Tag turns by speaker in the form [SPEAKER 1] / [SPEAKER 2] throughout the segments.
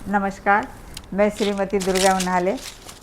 [SPEAKER 1] नमस्कार, मैं श्रीमती दुर्गा उन्हाले।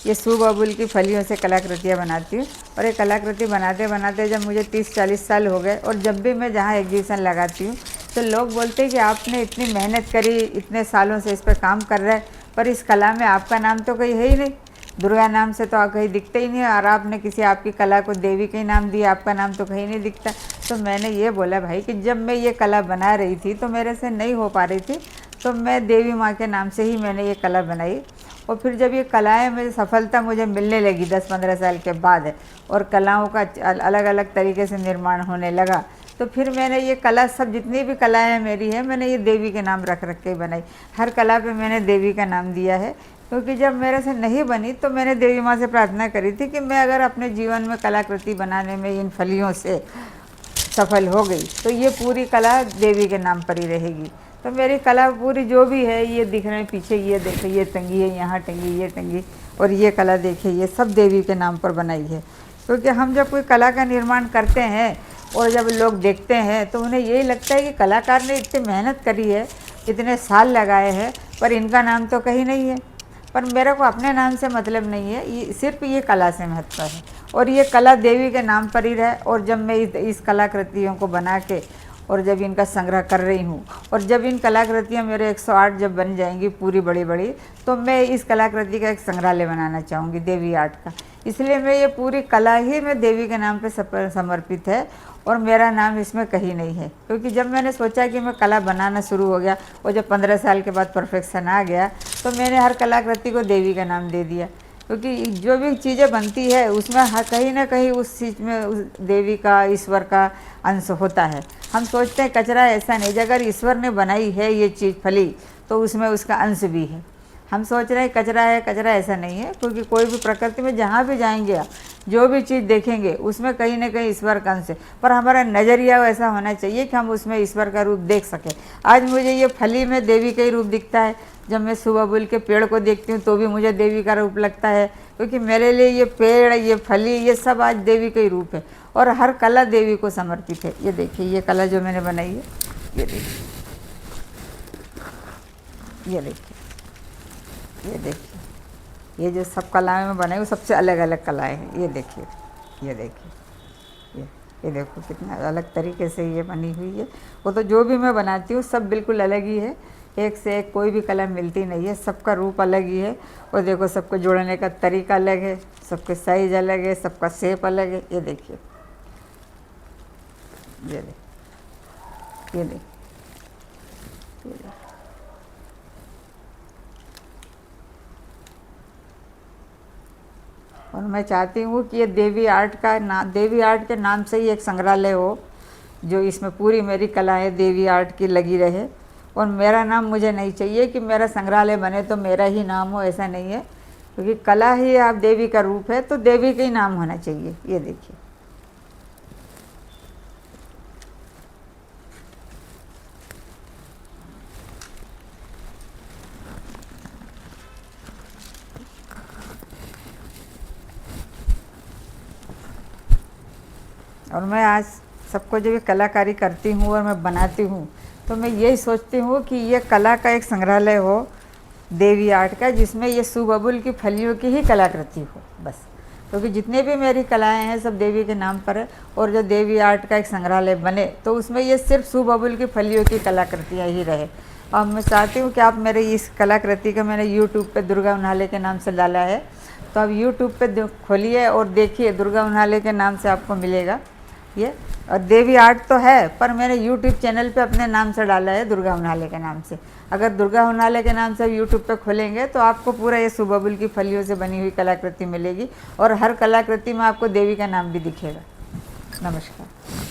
[SPEAKER 1] ये सूब अबुल की फलियों से कलाकृतियाँ बनाती हूँ और ये कलाकृति बनाते बनाते जब मुझे 30-40 साल हो गए और जब भी मैं जहाँ एग्जीबिशन लगाती हूँ तो लोग बोलते हैं कि आपने इतनी मेहनत करी, इतने सालों से इस पर काम कर रहे हैं, पर इस कला में आपका नाम तो कहीं है ही नहीं। दुर्गा नाम से तो आप कहीं दिखते ही नहीं, और आपने किसी आपकी कला को देवी का ही नाम दिया, आपका नाम तो कहीं नहीं दिखता। तो मैंने ये बोला भाई कि जब मैं ये कला बना रही थी तो मेरे से नहीं हो पा रही थी, तो मैं देवी माँ के नाम से ही मैंने ये कला बनाई। और फिर जब ये कलाएँ मुझे सफलता मुझे मिलने लगी 10-15 साल के बाद, और कलाओं का अलग अलग तरीके से निर्माण होने लगा, तो फिर मैंने ये कला सब जितनी भी कलाएँ मेरी है मैंने ये देवी के नाम रख के बनाई। हर कला पे मैंने देवी का नाम दिया है, क्योंकि जब मेरे से नहीं बनी तो मैंने देवी माँ से प्रार्थना करी थी कि मैं अगर अपने जीवन में कलाकृति बनाने में इन फलियों से सफल हो गई तो ये पूरी कला देवी के नाम पर ही रहेगी। तो मेरी कला पूरी जो भी है, ये दिख रहे हैं पीछे, ये देखो ये टंगी है, यहाँ टंगी, ये टंगी, और ये कला देखिए, ये सब देवी के नाम पर बनाई है। क्योंकि हम जब कोई कला का निर्माण करते हैं और जब लोग देखते हैं तो उन्हें यही लगता है कि कलाकार ने इतनी मेहनत करी है, इतने साल लगाए हैं, पर इनका नाम तो कहीं नहीं है। पर मेरे को अपने नाम से मतलब नहीं है, ये सिर्फ ये कला से महत्व है और ये कला देवी के नाम पर ही रहे। और जब मैं इस कलाकृतियों को बना के और जब इनका संग्रह कर रही हूँ, और जब इन कलाकृतियाँ मेरे 108 जब बन जाएंगी पूरी बड़ी बड़ी, तो मैं इस कलाकृति का एक संग्रहालय बनाना चाहूँगी देवी आर्ट का। इसलिए मैं ये पूरी कला ही मैं देवी के नाम पे समर्पित है और मेरा नाम इसमें कहीं नहीं है। क्योंकि जब मैंने सोचा कि मैं कला बनाना शुरू हो गया और जब 15 साल के बाद परफेक्शन आ गया तो मैंने हर कलाकृति को देवी का नाम दे दिया। क्योंकि जो भी चीज़ें बनती है उसमें कहीं ना कहीं उस चीज़ में उस देवी का, ईश्वर का अंश होता है। हम सोचते हैं कचरा, ऐसा नहीं, अगर ईश्वर ने बनाई है ये चीज़ फली तो उसमें उसका अंश भी है। हम सोच रहे हैं कचरा है, कचरा ऐसा नहीं है। क्योंकि कोई भी प्रकृति में जहाँ भी जाएंगे आप, जो भी चीज़ देखेंगे उसमें कहीं ना कहीं ईश्वर का अंश है, पर हमारा नज़रिया वैसा होना चाहिए कि हम उसमें ईश्वर का रूप देख सकें। आज मुझे ये फली में देवी का ही रूप दिखता है, जब मैं सूब अबुल के पेड़ को देखती हूँ तो भी मुझे देवी का रूप लगता है। क्योंकि मेरे लिए ये पेड़, ये फली, ये सब आज देवी का ही रूप है और हर कला देवी को समर्पित है। ये देखिए ये कला जो मैंने बनाई है, ये देखिए, ये देखिए, ये देखिए, ये जो सब कलाएँ मैं बनाई वो सबसे अलग अलग कलाएँ हैं। ये देखिए, ये देखिए, ये देखो कितना अलग तरीके से ये बनी हुई है। वो तो जो भी मैं बनाती हूँ सब बिल्कुल अलग ही है, एक से एक कोई भी कला मिलती नहीं है, सबका रूप अलग ही है। और देखो सबको जोड़ने का तरीका अलग है, सबके साइज अलग है, सबका शेप अलग है। ये देखिए, ये देखिए, ये देखिए, ये देखिए। और मैं चाहती हूँ कि ये देवी आर्ट का देवी आर्ट के नाम से ही एक संग्रहालय हो, जो इसमें पूरी मेरी कलाएँ देवी आर्ट की लगी रहे। और मेरा नाम मुझे नहीं चाहिए कि मेरा संग्रहालय बने तो मेरा ही नाम हो, ऐसा नहीं है। क्योंकि कला ही आप देवी का रूप है तो देवी का ही नाम होना चाहिए। ये देखिए, और मैं आज सबको जब ये कलाकारी करती हूँ और मैं बनाती हूँ तो मैं यही सोचती हूँ कि ये कला का एक संग्रहालय हो देवी आर्ट का, जिसमें ये सूब अबुल की फलियों की ही कलाकृति हो बस। क्योंकि जितने भी मेरी कलाएं हैं सब देवी के नाम पर है, और जो देवी आर्ट का एक संग्रहालय बने तो उसमें ये सिर्फ सूब अबुल की फलियों की कलाकृतियाँ ही रहे। और मैं चाहती हूँ कि आप मेरे इस कलाकृति का मैंने यूट्यूब पे दुर्गा उन्हाले के नाम से डाला है, तो आप यूट्यूब पे खोलिए और देखिए, दुर्गा उन्हाले के नाम से आपको मिलेगा ये। और देवी आर्ट तो है, पर मैंने यूट्यूब चैनल पे अपने नाम से डाला है दुर्गा उन्हाले के नाम से। अगर दुर्गा उन्हाले के नाम से यूट्यूब पे खोलेंगे तो आपको पूरा ये सूब अबुल की फलियों से बनी हुई कलाकृति मिलेगी, और हर कलाकृति में आपको देवी का नाम भी दिखेगा। नमस्कार।